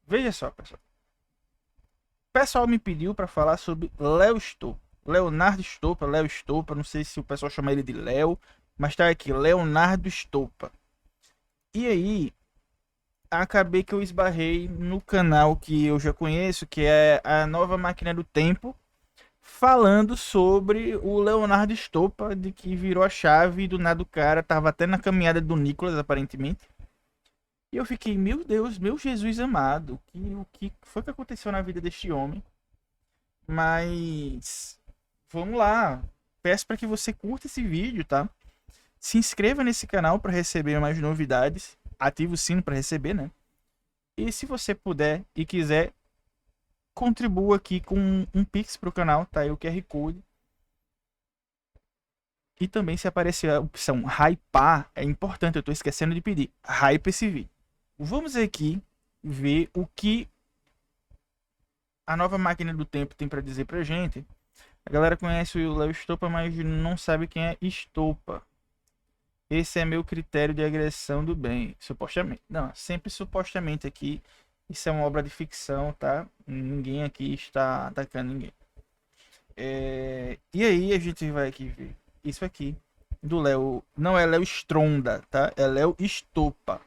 Veja só, pessoal. O pessoal me pediu para falar sobre Léo Stolpa. Leonardo Stolpa, Léo Stolpa, não sei se o pessoal chama ele de Léo, mas tá aqui, Leonardo Stolpa. E aí, acabei que eu esbarrei no canal que eu já conheço, que é a Nova Máquina do Tempo, falando sobre o Leonardo Stolpa, de que virou a chave e do nada o cara tava até na caminhada do Nicolas, aparentemente. E eu fiquei, meu Deus, meu Jesus amado, o que foi que aconteceu na vida deste homem? Mas vamos lá. Peço para que você curta esse vídeo, tá? Se inscreva nesse canal para receber mais novidades. Ative o sino para receber, né? E se você puder e quiser, contribua aqui com um Pix pro canal, tá aí o QR Code. E também se aparecer a opção hypar, é importante, eu tô esquecendo de pedir. Hype esse vídeo. Vamos aqui ver o que a nova máquina do tempo tem para dizer pra gente. A galera conhece o Léo Stolpa, mas não sabe quem é Stolpa. Esse é meu critério de agressão do bem. Supostamente. Não, sempre supostamente aqui. Isso é uma obra de ficção, tá? Ninguém aqui está atacando ninguém. E aí a gente vai aqui ver isso aqui do Léo. Não é Léo Stronda, tá? É Léo Stolpa.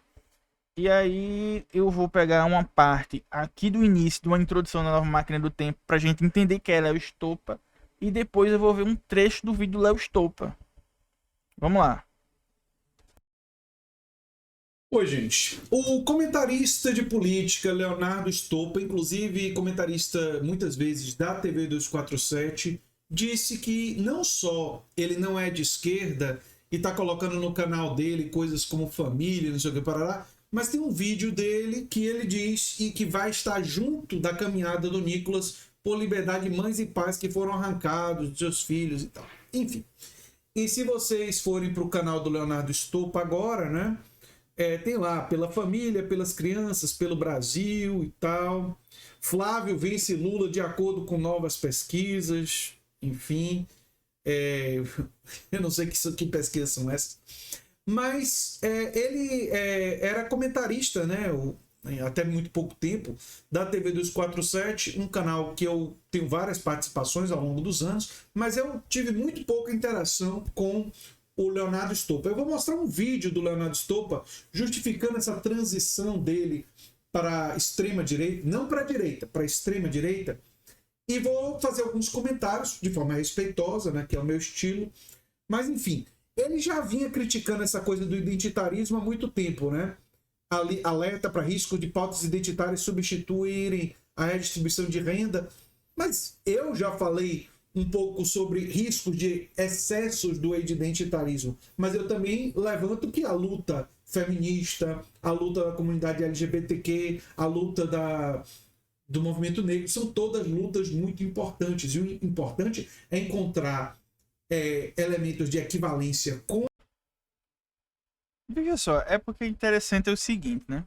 E aí eu vou pegar uma parte aqui do início de uma introdução da nova máquina do tempo pra gente entender que é Léo Stolpa. E depois eu vou ver um trecho do vídeo do Léo Stolpa. Vamos lá. Oi, gente. O comentarista de política Leonardo Stolpa, inclusive comentarista muitas vezes da TV 247, disse que não só ele não é de esquerda e está colocando no canal dele coisas como família, não sei o que, parará, mas tem um vídeo dele que ele diz e que vai estar junto da caminhada do Nicolas por liberdade de mães e pais que foram arrancados dos seus filhos e tal. Enfim. E se vocês forem para o canal do Leonardo Stolpa agora, né? Tem lá, pela família, pelas crianças, pelo Brasil e tal. Flávio vence Lula de acordo com novas pesquisas. Enfim, eu não sei que pesquisas são essas. Mas ele era comentarista, né? Até muito pouco tempo, da TV 247, um canal que eu tenho várias participações ao longo dos anos, mas eu tive muito pouca interação com o Leonardo Stolpa. Eu vou mostrar um vídeo do Leonardo Stolpa justificando essa transição dele para a extrema-direita, não para a direita, para a extrema-direita, e vou fazer alguns comentários de forma respeitosa, né, que é o meu estilo, mas enfim, ele já vinha criticando essa coisa do identitarismo há muito tempo, né? Alerta para risco de pautas identitárias substituírem a redistribuição de renda, mas eu já falei um pouco sobre riscos de excessos do identitarismo, mas eu também levanto que a luta feminista, a luta da comunidade LGBTQ, a luta do movimento negro, são todas lutas muito importantes, e o importante é encontrar elementos de equivalência com. Veja só, é porque interessante é o seguinte, né?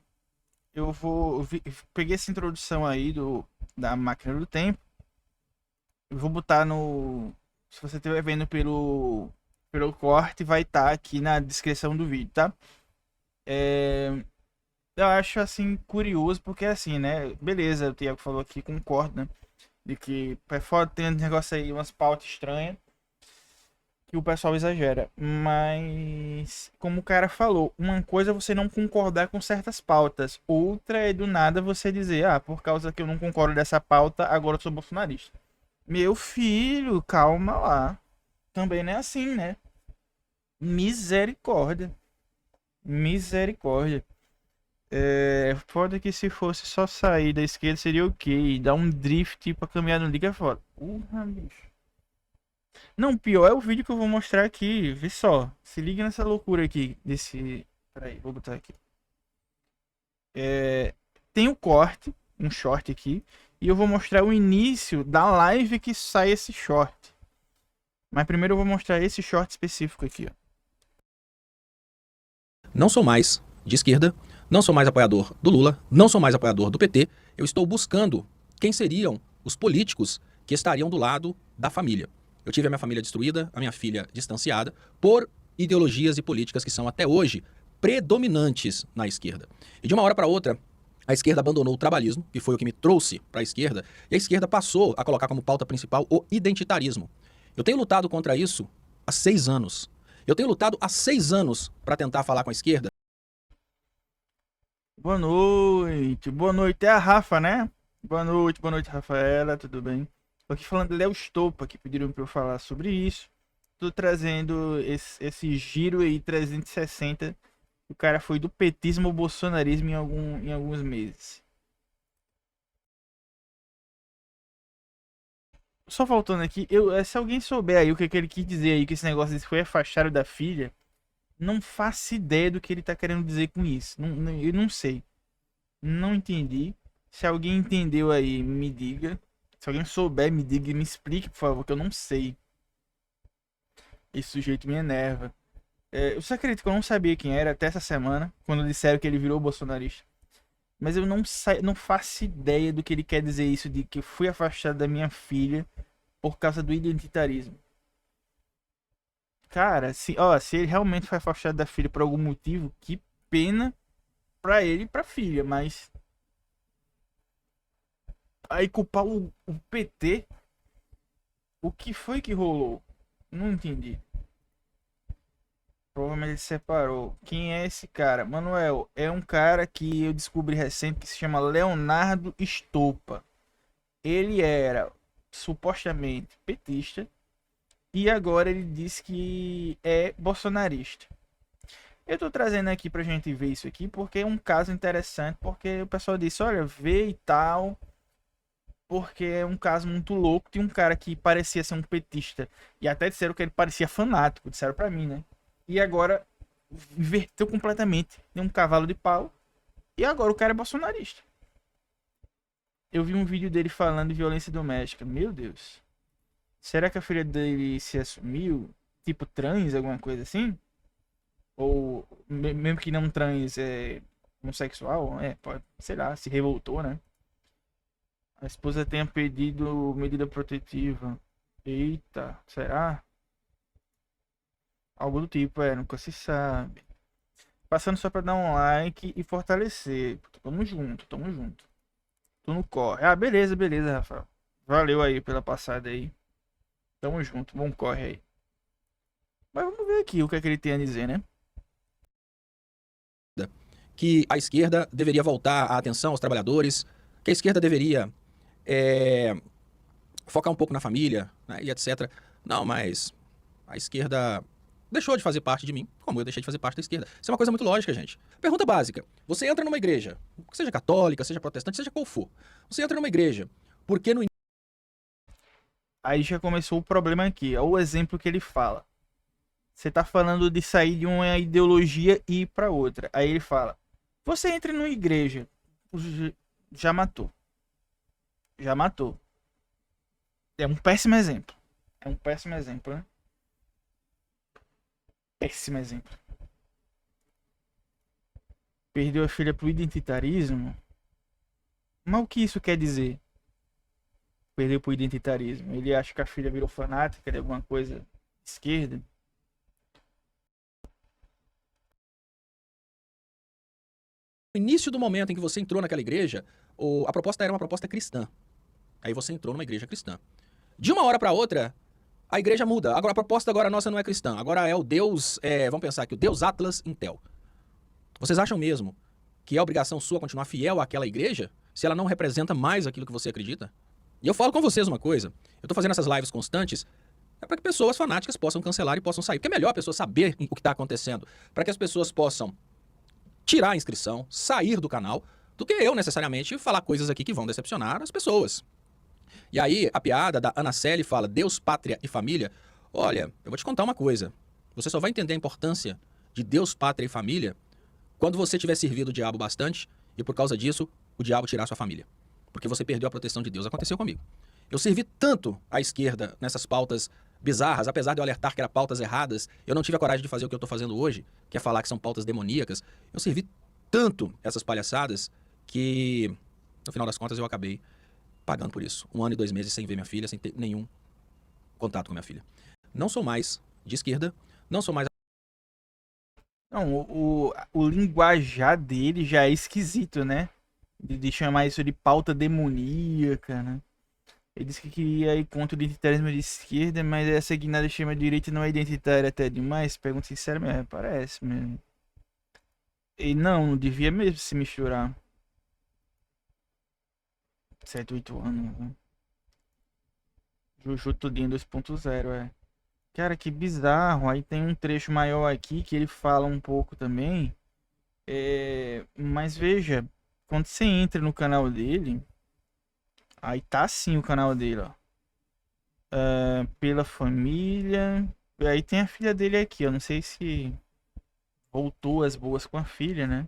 Peguei essa introdução aí da máquina do tempo. Eu vou botar no. Se você estiver vendo pelo corte, vai estar aqui na descrição do vídeo, tá? Eu acho assim curioso, porque assim, né? Beleza, o Tiago falou aqui, concordo, né? De que é foda tem um negócio aí, umas pautas estranhas, que o pessoal exagera. Mas, como o cara falou, uma coisa é você não concordar com certas pautas, outra é do nada você dizer, ah, por causa que eu não concordo dessa pauta, agora eu sou bolsonarista. Meu filho, calma lá. Também não é assim, né? Misericórdia. Misericórdia. Foda que se fosse só sair da esquerda seria ok. Dar um drift pra caminhar no liga é foda. Bicho. Não, pior é o vídeo que eu vou mostrar aqui. Vê só. Se liga nessa loucura aqui. Desse. Peraí, vou botar aqui. Tem um corte, um short aqui. E eu vou mostrar o início da live que sai esse short. Mas primeiro eu vou mostrar esse short específico aqui, ó. Não sou mais de esquerda, não sou mais apoiador do Lula, não sou mais apoiador do PT. Eu estou buscando quem seriam os políticos que estariam do lado da família. Eu tive a minha família destruída, a minha filha distanciada, por ideologias e políticas que são até hoje predominantes na esquerda. E de uma hora para outra, A esquerda abandonou o trabalhismo, que foi o que me trouxe para a esquerda, e a esquerda passou a colocar como pauta principal o identitarismo. Eu tenho lutado contra isso há 6 anos. Eu tenho lutado há 6 anos para tentar falar com a esquerda. Boa noite. Boa noite. É a Rafa, né? Boa noite, Rafaela. Tudo bem? Tô aqui falando de Léo Stolpa, que pediram para eu falar sobre isso. Tô trazendo esse giro aí 360. O cara foi do petismo ao bolsonarismo em alguns meses. Só faltando aqui, se alguém souber aí o que ele quis dizer aí, que esse negócio desse foi afastado da filha, não faço ideia do que ele tá querendo dizer com isso. Eu não sei. Não entendi. Se alguém entendeu aí, me diga. Se alguém souber, me diga e me explique, por favor, que eu não sei. Esse sujeito me enerva. Eu só acredito que eu não sabia quem era até essa semana, quando disseram que ele virou bolsonarista. Mas eu não faço ideia do que ele quer dizer isso de que eu fui afastado da minha filha por causa do identitarismo. Cara, se ele realmente foi afastado da filha por algum motivo, que pena pra ele e pra filha, mas aí culpar o PT, o que foi que rolou? Não entendi. Provavelmente ele separou. Quem é esse cara? Manuel, é um cara que eu descobri recente que se chama Leonardo Stolpa. Ele era supostamente petista e agora ele diz que é bolsonarista. Eu tô trazendo aqui pra gente ver isso aqui porque é um caso interessante, porque o pessoal disse, olha, vê e tal, porque é um caso muito louco. Tinha um cara que parecia ser um petista e até disseram que ele parecia fanático, disseram pra mim, né? E agora inverteu completamente, tem um cavalo de pau e agora o cara é bolsonarista. Eu vi um vídeo dele falando de violência doméstica. Meu Deus. Será que a filha dele se assumiu? Tipo trans, alguma coisa assim? Ou mesmo que não trans, é homossexual? Pode, sei lá, se revoltou, né? A esposa tenha pedido medida protetiva. Eita, será? Algo do tipo, nunca se sabe. Passando só pra dar um like e fortalecer. Tamo junto, tamo junto. Tu não corre. Ah, beleza, beleza, Rafael. Valeu aí pela passada aí. Tamo junto, bom corre aí. Mas vamos ver aqui o que é que ele tem a dizer, né? Que a esquerda deveria voltar a atenção aos trabalhadores, que a esquerda deveria focar um pouco na família, né, e etc. Não, mas a esquerda deixou de fazer parte de mim, como eu deixei de fazer parte da esquerda. Isso é uma coisa muito lógica, gente. Pergunta básica. Você entra numa igreja, seja católica, seja protestante, seja qual for. Você entra numa igreja, porque no Aí já começou o problema aqui. Olha o exemplo que ele fala. Você tá falando de sair de uma ideologia e ir pra outra. Aí ele fala: você entra numa igreja. Já matou. Já matou. É um péssimo exemplo. É um péssimo exemplo, né? Péssimo exemplo. Perdeu a filha pro identitarismo. Mas o que isso quer dizer? Perdeu pro identitarismo. Ele acha que a filha virou fanática de alguma coisa esquerda. início do momento em que você entrou naquela igreja, a proposta era uma proposta cristã. Aí você entrou numa igreja cristã. De uma hora para outra, a igreja muda. Agora a proposta agora nossa não é cristã. Agora é o Deus, vamos pensar aqui, o Deus Atlas Intel. Vocês acham mesmo que é obrigação sua continuar fiel àquela igreja se ela não representa mais aquilo que você acredita? E eu falo com vocês uma coisa. Eu tô fazendo essas lives constantes para que pessoas fanáticas possam cancelar e possam sair. Porque é melhor a pessoa saber o que está acontecendo. Para que as pessoas possam tirar a inscrição, sair do canal, do que eu necessariamente falar coisas aqui que vão decepcionar as pessoas. E aí, a piada da Ana Celi fala Deus, pátria e família. Olha, eu vou te contar uma coisa. Você só vai entender a importância de Deus, pátria e família quando você tiver servido o diabo bastante e por causa disso, o diabo tirar sua família. Porque você perdeu a proteção de Deus. Aconteceu comigo. Eu servi tanto à esquerda nessas pautas bizarras, apesar de eu alertar que eram pautas erradas, eu não tive a coragem de fazer o que eu estou fazendo hoje, que é falar que são pautas demoníacas. Eu servi tanto essas palhaçadas que, no final das contas, eu acabei pagando por isso. 1 ano e 2 meses sem ver minha filha, sem ter nenhum contato com minha filha. Não sou mais de esquerda, não sou mais... Não, o linguajar dele já é esquisito, né? de chamar isso de pauta demoníaca, né? Ele disse que queria ir contra o identitarismo de esquerda, mas essa guinada chama direita não é identitária até demais? Pergunto sinceramente, parece mesmo. E não devia mesmo se misturar. 7, 8 anos, né? Juju Tudinho 2.0, é. Cara, que bizarro. Aí tem um trecho maior aqui que ele fala um pouco também. Mas veja, quando você entra no canal dele, aí tá assim o canal dele, ó. Pela família. E aí tem a filha dele aqui, eu não sei se voltou às boas com a filha, né?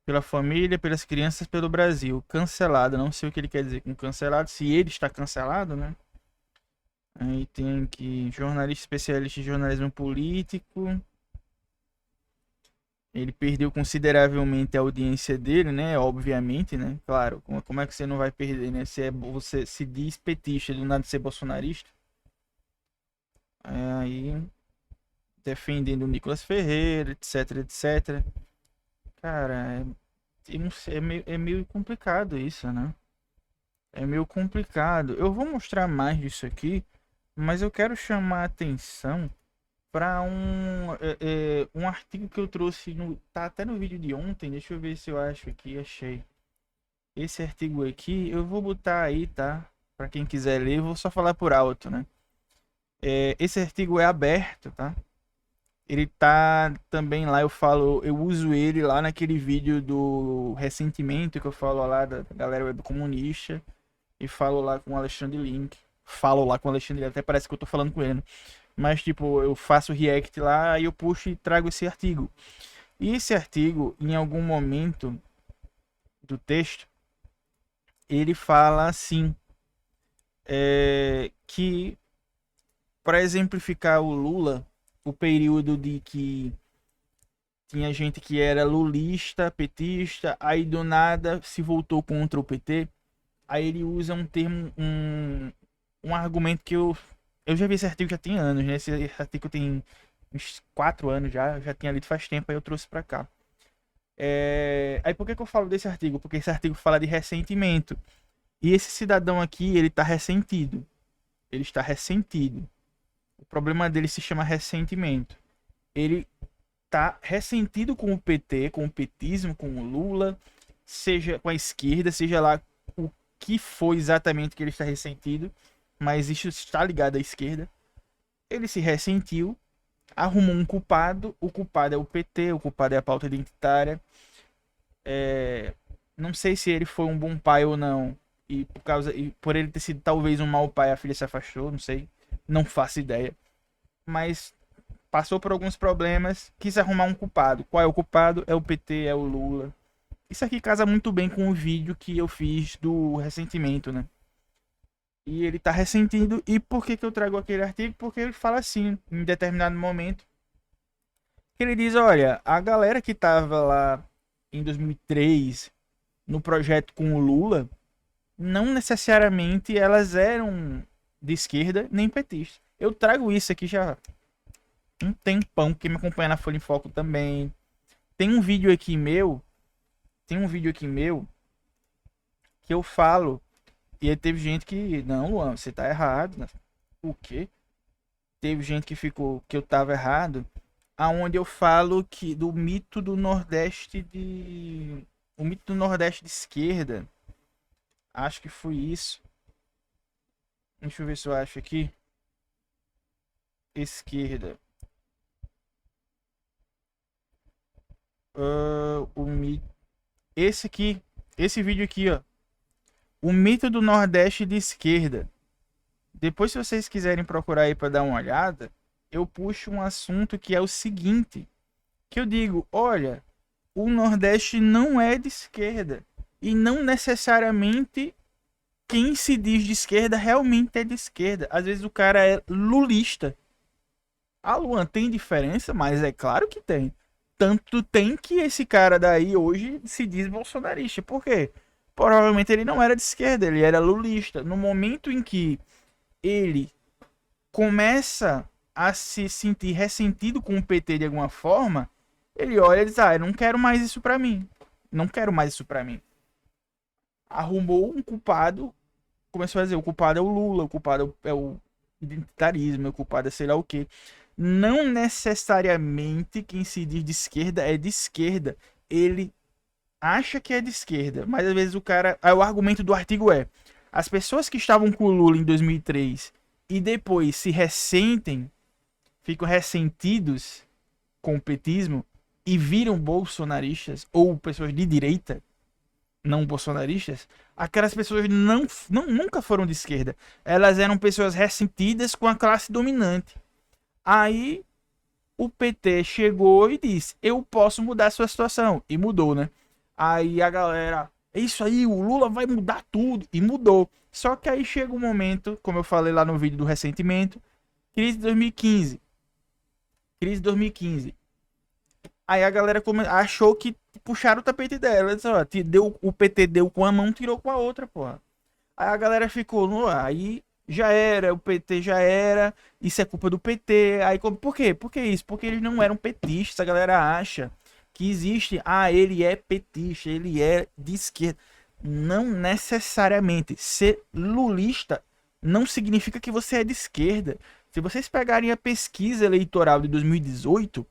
Pela família, pelas crianças, pelo Brasil. Cancelado, não sei o que ele quer dizer com cancelado, se ele está cancelado, né? Aí tem aqui jornalista especialista em jornalismo político. Ele perdeu consideravelmente a audiência dele, né? Obviamente, né? Claro, como é que você não vai perder, né? Você se diz petista, do nada de ser bolsonarista. Aí defendendo o Nicolas Ferreira, etc, etc. Cara, eu não sei, é meio complicado isso, né? É meio complicado. Eu vou mostrar mais disso aqui, mas eu quero chamar a atenção para um artigo que eu trouxe tá até no vídeo de ontem. Deixa eu ver se eu acho aqui, achei. Esse artigo aqui eu vou botar aí, tá? Para quem quiser ler, eu vou só falar por alto, né? Esse artigo é aberto, tá? Ele tá também lá, eu uso ele lá naquele vídeo do ressentimento que eu falo lá da galera web comunista e falo lá com o Alexandre Link. Falo lá com o Alexandre, até parece que eu tô falando com ele, né? Mas tipo, eu faço react lá e eu puxo e trago esse artigo. E esse artigo, em algum momento do texto, ele fala assim, que para exemplificar o Lula, o período de que tinha gente que era lulista, petista, aí do nada se voltou contra o PT. Aí ele usa um termo, um argumento que eu já vi esse artigo já tem anos, né? Esse artigo tem uns 4 anos já, eu já tinha lido faz tempo, aí eu trouxe pra cá. Aí por que eu falo desse artigo? Porque esse artigo fala de ressentimento. E esse cidadão aqui, ele tá ressentido. Ele está ressentido. O problema dele se chama ressentimento. Ele tá ressentido com o PT, com o petismo, com o Lula, seja com a esquerda, seja lá o que foi exatamente que ele está ressentido, mas isso está ligado à esquerda. Ele se ressentiu, arrumou um culpado, o culpado é o PT, o culpado é a pauta identitária. Não sei se ele foi um bom pai ou não, e por ele ter sido talvez um mau pai, a filha se afastou, não sei, não faço ideia. Mas passou por alguns problemas, quis arrumar um culpado. Qual é o culpado? É o PT, é o Lula. Isso aqui casa muito bem com o vídeo que eu fiz do ressentimento, né? E ele tá ressentido. E por que eu trago aquele artigo? Porque ele fala assim, em determinado momento. Ele diz, olha, a galera que tava lá em 2003 no projeto com o Lula, não necessariamente elas eram de esquerda nem petista. Eu trago isso aqui já um tempão, que me acompanha na Folha em Foco também. Tem um vídeo aqui meu que eu falo, e aí teve gente que, não, Luan, você tá errado. Né? O quê? Teve gente que ficou que eu tava errado, aonde eu falo que do mito do Nordeste o mito do Nordeste de esquerda. Acho que foi isso. Deixa eu ver se eu acho aqui. Esquerda. O mito. Esse vídeo aqui, ó. O mito do Nordeste de esquerda. Depois, se vocês quiserem procurar aí para dar uma olhada, eu puxo um assunto que é o seguinte, que eu digo, olha, o Nordeste não é de esquerda e não necessariamente quem se diz de esquerda realmente é de esquerda. Às vezes o cara é lulista. Ah, Luan, tem diferença? Mas é claro que tem. Tanto tem que esse cara daí hoje se diz bolsonarista. Por quê? Provavelmente ele não era de esquerda, ele era lulista. No momento em que ele começa a se sentir ressentido com o PT de alguma forma, ele olha e diz, eu não quero mais isso pra mim. Não quero mais isso pra mim. arrumou um culpado, começou a dizer, o culpado é o Lula, o culpado é o identitarismo, o culpado é sei lá o quê. Não necessariamente quem se diz de esquerda é de esquerda. Ele acha que é de esquerda, mas às vezes o cara... Aí o argumento do artigo é, as pessoas que estavam com o Lula em 2003 e depois se ressentem, ficam ressentidos com o petismo e viram bolsonaristas ou pessoas de direita, não bolsonaristas, aquelas pessoas nunca foram de esquerda. Elas eram pessoas ressentidas com a classe dominante. Aí o PT chegou e disse, eu posso mudar a sua situação. E mudou, né? Aí a galera, é isso aí, o Lula vai mudar tudo. E mudou. Só que aí chega um momento, como eu falei lá no vídeo do ressentimento, crise de 2015. Crise de 2015. Aí a galera achou que puxaram o tapete dela. Disse, ó, o PT deu com a mão, tirou com a outra, porra. Aí a galera ficou, aí já era, o PT já era, isso é culpa do PT. Aí por quê? Por que isso? Porque eles não eram petistas. A galera acha que existe, ele é petista, ele é de esquerda. Não necessariamente. Ser lulista não significa que você é de esquerda. Se vocês pegarem a pesquisa eleitoral de 2018,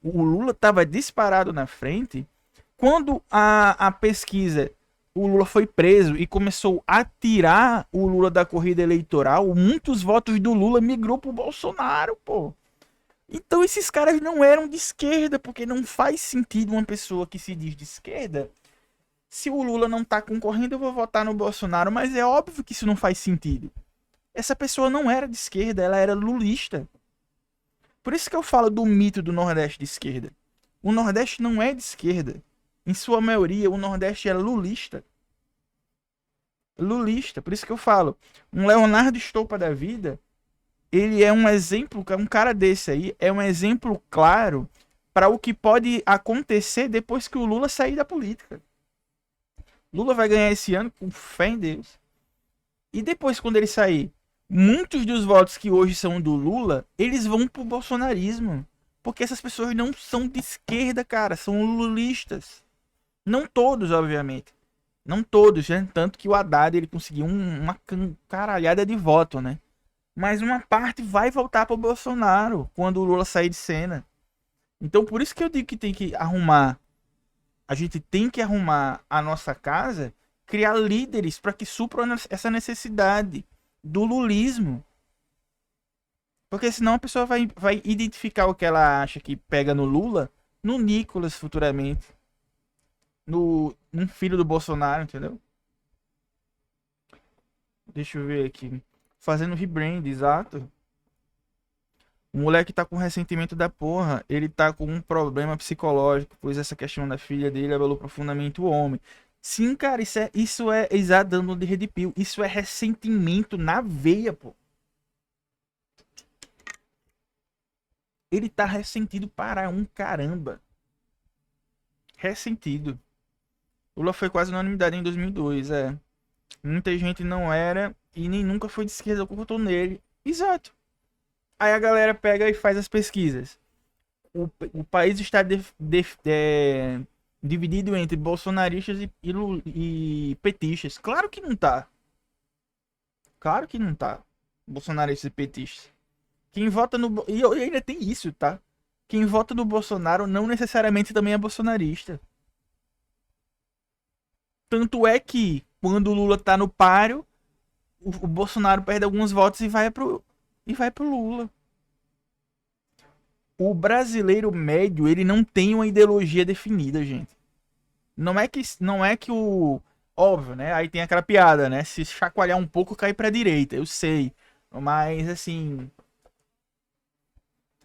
o Lula estava disparado na frente. Quando a pesquisa, o Lula foi preso e começou a tirar o Lula da corrida eleitoral, muitos votos do Lula migrou pro Bolsonaro, pô. Então esses caras não eram de esquerda, porque não faz sentido uma pessoa que se diz de esquerda. Se o Lula não tá concorrendo, eu vou votar no Bolsonaro, mas é óbvio que isso não faz sentido. Essa pessoa não era de esquerda, ela era lulista. Por isso que eu falo do mito do Nordeste de esquerda. O Nordeste não é de esquerda. Em sua maioria, o Nordeste é lulista. Lulista. Por isso que eu falo. Um Leonardo Stolpa da vida, ele é um exemplo, um cara desse aí, é um exemplo claro para o que pode acontecer depois que o Lula sair da política. Lula vai ganhar esse ano com fé em Deus. E depois, quando ele sair, muitos dos votos que hoje são do Lula, eles vão pro bolsonarismo. Porque essas pessoas não são de esquerda, cara. São lulistas. Não todos, obviamente. Não todos, né? Tanto que o Haddad, ele conseguiu uma caralhada de voto, né? Mas uma parte vai voltar pro Bolsonaro quando o Lula sair de cena. Então, por isso que eu digo que tem que arrumar. A gente tem que arrumar a nossa casa, criar líderes para que supram essa necessidade do lulismo. Porque senão a pessoa vai identificar o que ela acha que pega no Lula, no Nicolas futuramente. No um filho do Bolsonaro, entendeu? Deixa eu ver aqui. Fazendo rebrand, exato. O moleque tá com ressentimento da porra. Ele tá com um problema psicológico, pois essa questão da filha dele abalou profundamente o homem. Sim, cara, isso é exato, dando de Red Pill. Isso é ressentimento na veia, pô. Ele tá ressentido para um caramba. Ressentido. Lula foi quase unanimidade em 2002, é. Muita gente não era e nem nunca foi de esquerda que votou nele. Exato. Aí a galera pega e faz as pesquisas. O país está dividido entre bolsonaristas e petistas. Claro que não tá. Claro que não tá. Bolsonaristas e petistas. Quem vota no... E ainda tem isso, tá? Quem vota no Bolsonaro não necessariamente também é bolsonarista. Tanto é que, quando o Lula tá no páreo, o Bolsonaro perde alguns votos e vai pro Lula. O brasileiro médio, ele não tem uma ideologia definida, gente. Não é que o... Óbvio, né? Aí tem aquela piada, né? Se chacoalhar um pouco, cai pra direita. Eu sei. Mas, assim...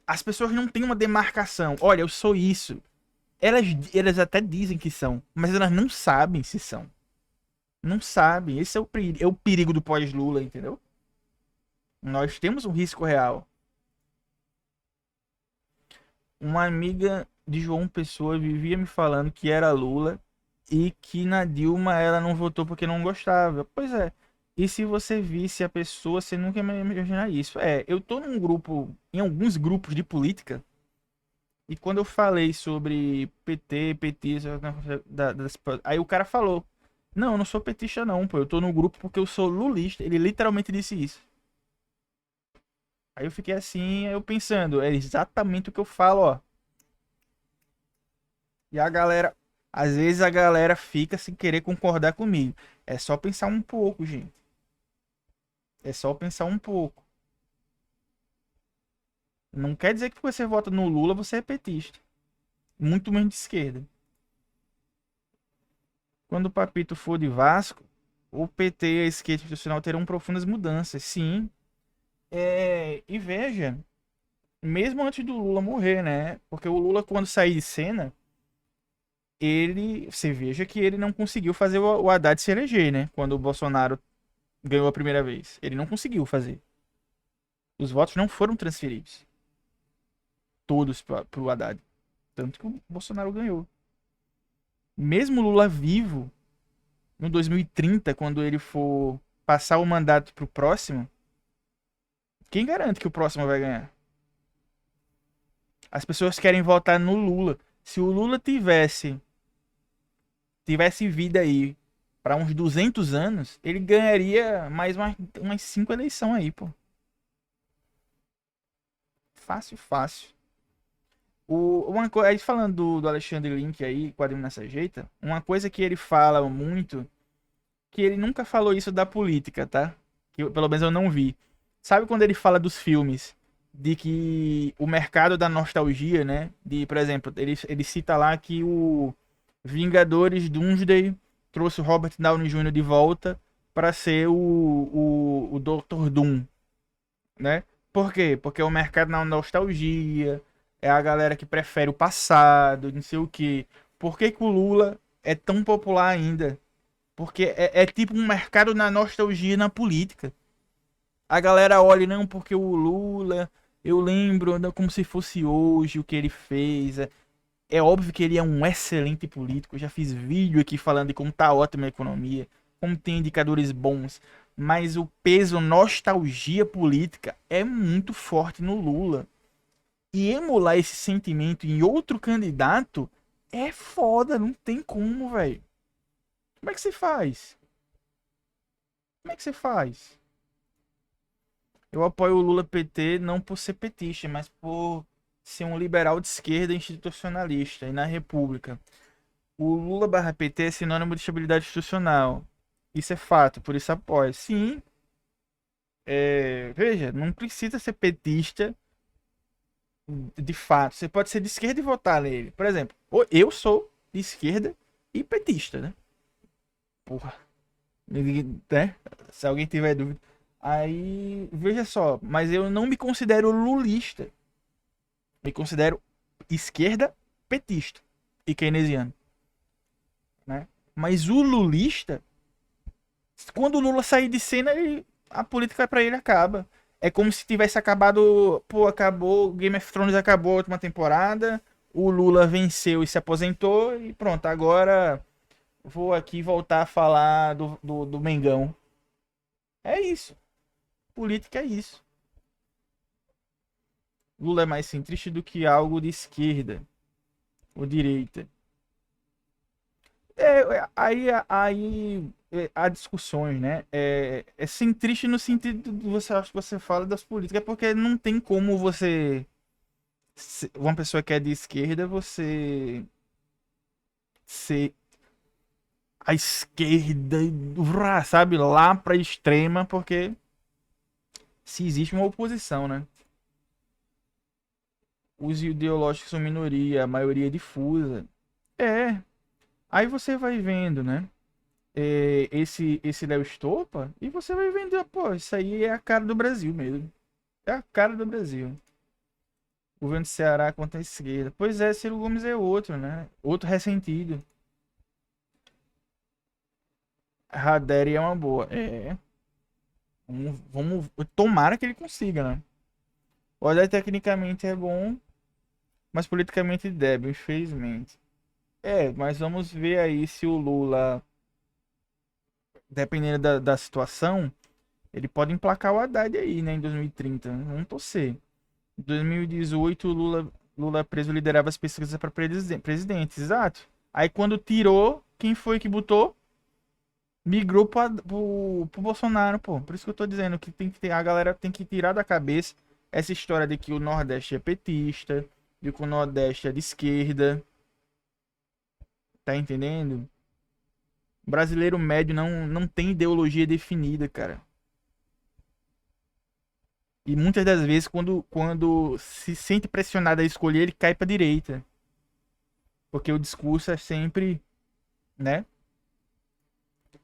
As pessoas não têm uma demarcação. Olha, eu sou isso. Elas até dizem que são, mas elas não sabem se são. Não sabem. Esse é o perigo do pós-Lula, entendeu? Nós temos um risco real. Uma amiga de João Pessoa vivia me falando que era Lula e que na Dilma ela não votou porque não gostava. Pois é. E se você visse a pessoa, você nunca ia imaginar isso. Eu tô num grupo, em alguns grupos de política, e quando eu falei sobre PT, aí o cara falou, Não, eu não sou petista não, pô. Eu tô no grupo porque eu sou lulista. Ele literalmente disse isso. Aí eu fiquei assim, eu pensando, é exatamente o que eu falo, ó. E a galera, às vezes a galera fica sem querer concordar comigo. É só pensar um pouco, gente. É só pensar um pouco. Não quer dizer que você vota no Lula, você é petista. Muito menos de esquerda. Quando o Papito for de Vasco, o PT e a esquerda institucional terão profundas mudanças. Sim. E veja, mesmo antes do Lula morrer, né? Porque o Lula, quando sair de cena, você veja que ele não conseguiu fazer o Haddad se eleger, né? Quando o Bolsonaro ganhou a primeira vez. Ele não conseguiu fazer. Os votos não foram transferidos. Todos pro Haddad. Tanto que o Bolsonaro ganhou. Mesmo Lula vivo, no 2030, quando ele for passar o mandato pro próximo, quem garante que o próximo vai ganhar? As pessoas querem votar no Lula. Se o Lula tivesse vida aí para uns 200 anos, ele ganharia mais umas 5 eleições aí, pô. Fácil, fácil. Aí falando do Alexandre Link aí, quadrinho nessa jeita, uma coisa que ele fala muito, que ele nunca falou isso da política, tá? Pelo menos eu não vi. Sabe quando ele fala dos filmes? De que o mercado da nostalgia, né? Por exemplo, ele cita lá que o Vingadores Doomsday trouxe o Robert Downey Jr. de volta para ser o Dr. Doom, né? Por quê? Porque o mercado na nostalgia, é a galera que prefere o passado, não sei o quê. Por que que o Lula é tão popular ainda? Porque é tipo um mercado na nostalgia na política. A galera olha, não, porque o Lula, eu lembro como se fosse hoje o que ele fez. É óbvio que ele é um excelente político. Eu já fiz vídeo aqui falando de como tá ótima a economia, como tem indicadores bons. Mas o peso nostalgia política é muito forte no Lula. E emular esse sentimento em outro candidato é foda, não tem como, velho. Como é que você faz? Como é que você faz? Eu apoio o Lula PT não por ser petista, mas por ser um liberal de esquerda institucionalista e na República. O Lula barra PT é sinônimo de estabilidade institucional. Isso é fato, por isso apoio. Sim, veja, não precisa ser petista de fato. Você pode ser de esquerda e votar nele. Por exemplo, eu sou de esquerda e petista, né? Porra. Né? Se alguém tiver dúvida. Aí, veja só, mas eu não me considero lulista. Me considero esquerda petista e keynesiano, né? Mas o lulista, quando o Lula sair de cena, a política para ele acaba. É como se tivesse acabado, pô, acabou, Game of Thrones acabou a última temporada, o Lula venceu e se aposentou e pronto, agora vou aqui voltar a falar do Mengão. É isso. Política é isso. Lula é mais centrista do que algo de esquerda ou direita. Há discussões, né? É centrista no sentido de você acha que você fala das políticas, porque não tem como você. Uma pessoa que é de esquerda, você ser a esquerda, sabe, lá pra extrema, porque se existe uma oposição, né? Os ideológicos são minoria, a maioria é difusa. É. Aí você vai vendo, né? Esse Léo Stoppa, e você vai vendo, pô, isso aí é a cara do Brasil mesmo. É a cara do Brasil. O governo do Ceará contra a esquerda. Pois é, Ciro Gomes é outro, né? Outro ressentido. Raderi é uma boa. Vamos. Tomara que ele consiga, né? O Haddad tecnicamente é bom, mas politicamente débil, infelizmente. Mas vamos ver aí se o Lula, dependendo da situação, ele pode emplacar o Haddad aí, né, em 2030. Vamos torcer. Em 2018, Lula preso liderava as pesquisas para presidente. Exato. Aí quando tirou, quem foi que botou? migrou pro Bolsonaro, pô. Por isso que eu tô dizendo que tem que ter, a galera tem que tirar da cabeça essa história de que o Nordeste é petista, de que o Nordeste é de esquerda. Tá entendendo? O brasileiro médio não tem ideologia definida, cara. E muitas das vezes, quando se sente pressionado a escolher, ele cai pra direita. Porque o discurso é sempre, né?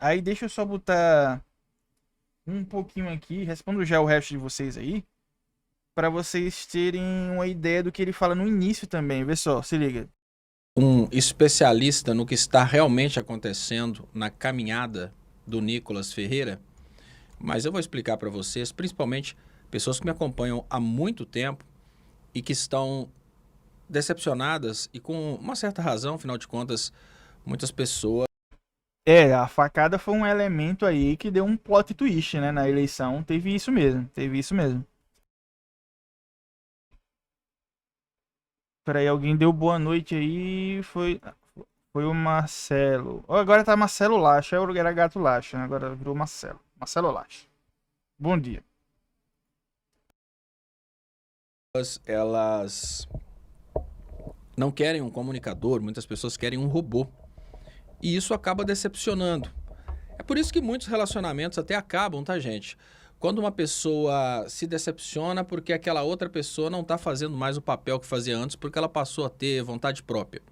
Aí deixa eu só botar um pouquinho aqui, respondo já o resto de vocês aí, pra vocês terem uma ideia do que ele fala no início também. Vê só, se liga. Um especialista no que está realmente acontecendo na caminhada do Nicolas Ferreira, mas eu vou explicar para vocês, principalmente pessoas que me acompanham há muito tempo e que estão decepcionadas e com uma certa razão, afinal de contas, muitas pessoas É, a facada foi um elemento aí que deu um plot twist, né, na eleição. Teve isso mesmo, teve isso mesmo. Peraí, alguém deu boa noite aí, foi o Marcelo. Ó, agora tá Marcelo Lacha, era Gato Lacha, né? Agora virou Marcelo. Marcelo Lacha. Bom dia. elas não querem um comunicador, muitas pessoas querem um robô. E isso acaba decepcionando. É por isso que muitos relacionamentos até acabam, tá, gente? Quando uma pessoa se decepciona porque aquela outra pessoa não está fazendo mais o papel que fazia antes porque ela passou a ter vontade própria.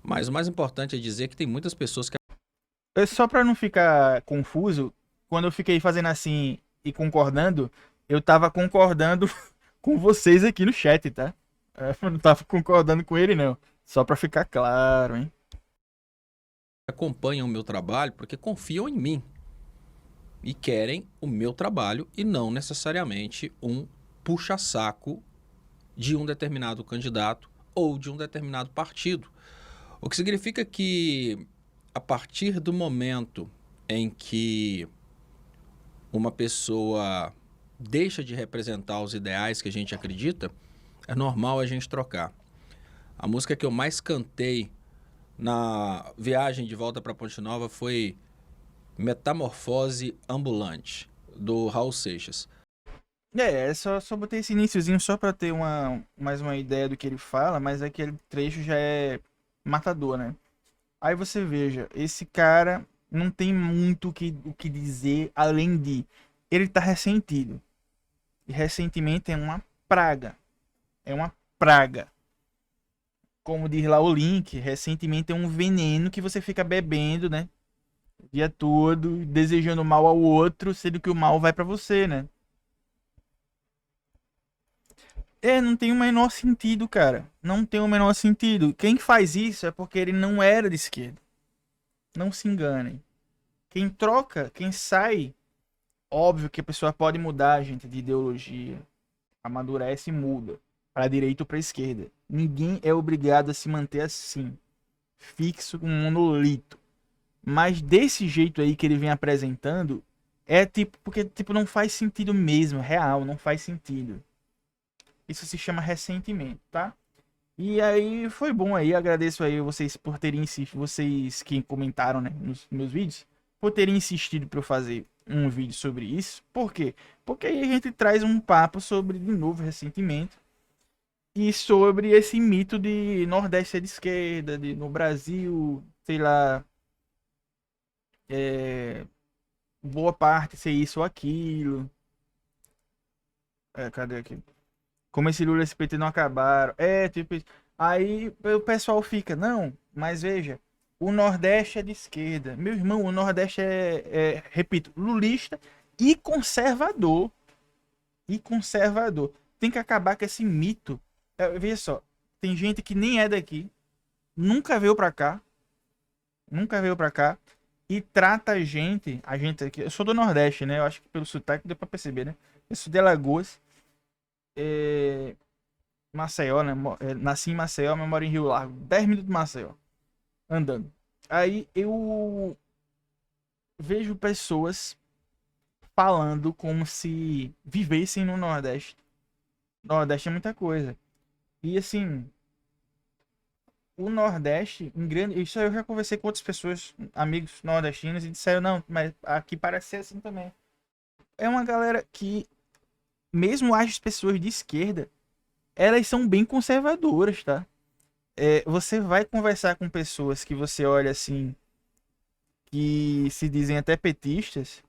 Mas o mais importante é dizer que tem muitas pessoas que Só pra não ficar confuso, quando eu fiquei fazendo assim e concordando, eu tava concordando com vocês aqui no chat, tá? Eu não tava concordando com ele, não. Só pra ficar claro, hein? acompanham o meu trabalho porque confiam em mim e querem o meu trabalho e não necessariamente um puxa-saco de um determinado candidato ou de um determinado partido. O que significa que, a partir do momento em que uma pessoa deixa de representar os ideais que a gente acredita, é normal a gente trocar. A música que eu mais cantei na viagem de volta para Ponte Nova foi Metamorfose Ambulante, do Raul Seixas. Só botei esse iniciozinho só pra ter mais uma ideia do que ele fala, mas aquele trecho já é matador, né? Aí você veja, esse cara não tem muito o que dizer além de ele tá ressentido. E ressentimento é uma praga. É uma praga. Como diz lá o Link, ressentimento é um veneno que você fica bebendo, né? O dia todo, desejando mal ao outro, sendo que o mal vai pra você, né? Não tem o menor sentido, cara. Não tem o menor sentido. Quem faz isso é porque ele não era de esquerda. Não se enganem. Quem troca, quem sai, óbvio que a pessoa pode mudar, gente, de ideologia. Amadurece e muda. Para a direita ou para a esquerda. Ninguém é obrigado a se manter assim. Fixo, um monolito. Mas desse jeito aí que ele vem apresentando, é tipo, porque tipo, não faz sentido mesmo, real, não faz sentido. Isso se chama ressentimento, tá? E aí foi bom aí, agradeço aí vocês por terem insistido, vocês que comentaram, né, nos meus vídeos, por terem insistido para eu fazer um vídeo sobre isso. Por quê? Porque aí a gente traz um papo sobre, de novo, ressentimento e sobre esse mito de Nordeste ser de esquerda, de no Brasil, sei lá, é, boa parte ser isso ou aquilo. Cadê aqui? Como esse Lula e esse PT não acabaram. Tipo isso. Aí o pessoal fica, não, mas veja, o Nordeste é de esquerda. Meu irmão, o Nordeste repito, lulista e conservador. E conservador. Tem que acabar com esse mito. Veja só, tem gente que nem é daqui, nunca veio pra cá, nunca veio pra cá, e trata a gente aqui, eu sou do Nordeste, né? Eu acho que pelo sotaque deu pra perceber, né? Eu sou de Alagoas. É, Maceió, né? Nasci em Maceió, mas moro em Rio Largo. 10 minutos de Maceió. Andando. Aí eu vejo pessoas falando como se vivessem no Nordeste. Nordeste é muita coisa. E assim, o Nordeste, em grande. Isso eu já conversei com outras pessoas, amigos nordestinos, e disseram, não, mas aqui parece ser assim também. É uma galera que, mesmo as pessoas de esquerda, elas são bem conservadoras, tá? Você vai conversar com pessoas que você olha assim, que se dizem até petistas,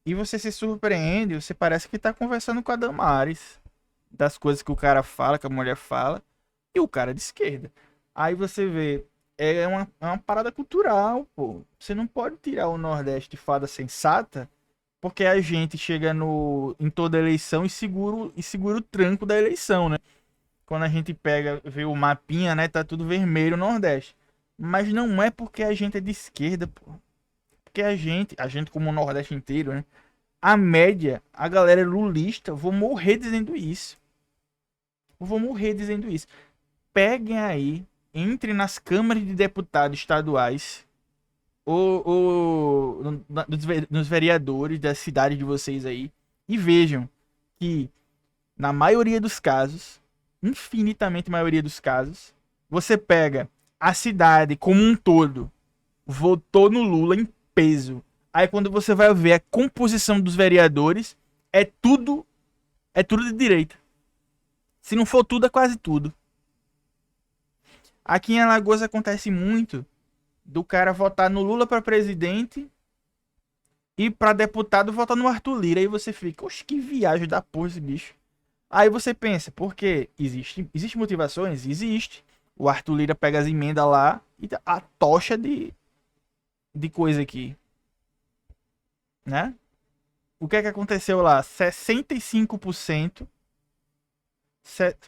e você se surpreende, você parece que tá conversando com a Damares, das coisas que o cara fala, que a mulher fala, e o cara é de esquerda. Aí você vê, é uma parada cultural, pô. Você não pode tirar o Nordeste de fada sensata, porque a gente chega no, em toda eleição e segura o tranco da eleição, né? Quando a gente pega, vê o mapinha, né? Tá tudo vermelho no Nordeste. Mas não é porque a gente é de esquerda, pô. Porque a gente como o Nordeste inteiro, né? A média, a galera é lulista, vou morrer dizendo isso. Vou morrer dizendo isso. Peguem aí, entre nas câmaras de deputados estaduais ou nos vereadores da cidade de vocês aí e vejam que, na maioria dos casos, infinitamente maioria dos casos, você pega a cidade como um todo, votou no Lula em peso. Aí quando você vai ver a composição dos vereadores, é tudo, é tudo de direita. Se não for tudo, é quase tudo. Aqui em Alagoas acontece muito do cara votar no Lula para presidente e para deputado votar no Arthur Lira. Aí você fica, oxe, que viagem da porra esse bicho. Aí você pensa, por quê? Existe motivações? Existe. O Arthur Lira pega as emendas lá e a tocha de coisa aqui, né? O que é que aconteceu lá? 65%,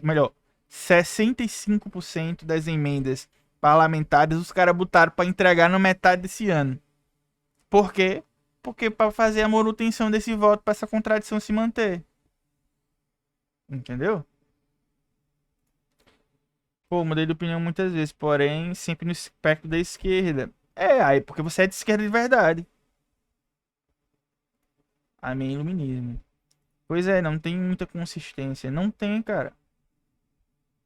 melhor, 65% das emendas parlamentares os caras botaram para entregar na metade desse ano. Por quê? Porque para fazer a manutenção desse voto, para essa contradição se manter. Entendeu? Pô, mudei de opinião muitas vezes, porém sempre no espectro da esquerda. Aí porque você é de esquerda de verdade. Amém, iluminismo. Pois é, não tem muita consistência. Não tem, cara.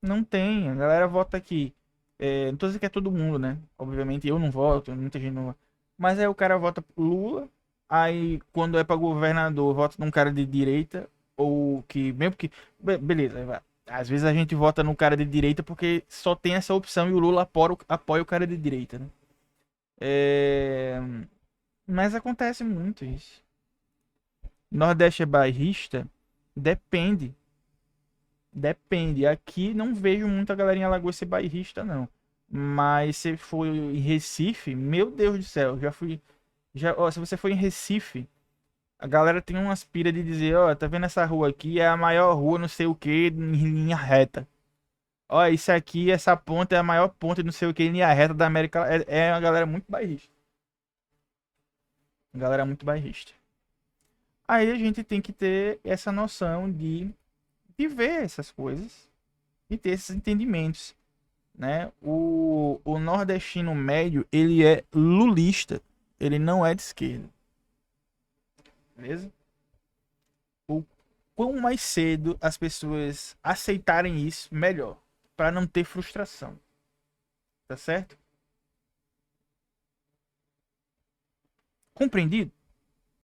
Não tem. A galera vota aqui. Não tô dizendo que é todo mundo, né? Obviamente eu não voto, muita gente não vota. Mas aí o cara vota pro Lula. Aí quando é pra governador, vota num cara de direita. Ou que. Mesmo que. Beleza, vai. Às vezes a gente vota num cara de direita porque só tem essa opção e o Lula apoia o cara de direita, né? É... Mas acontece muito isso. Nordeste é bairrista? Depende. Depende. Aqui não vejo muita galerinha Alagoas ser bairrista, não. Mas se for em Recife, meu Deus do céu, já fui. Ó, se você for em Recife, a galera tem uma aspira de dizer, ó, tá vendo essa rua aqui? É a maior rua, não sei o que, em linha reta. Ó, isso aqui, essa ponte é a maior ponte, não sei o que, em linha reta da América. É uma galera muito bairrista. Uma galera muito bairrista. Aí a gente tem que ter essa noção de ver essas coisas e ter esses entendimentos, né? O nordestino médio, ele é lulista, ele não é de esquerda, beleza? O quão mais cedo as pessoas aceitarem isso, melhor, para não ter frustração, tá certo? Compreendido?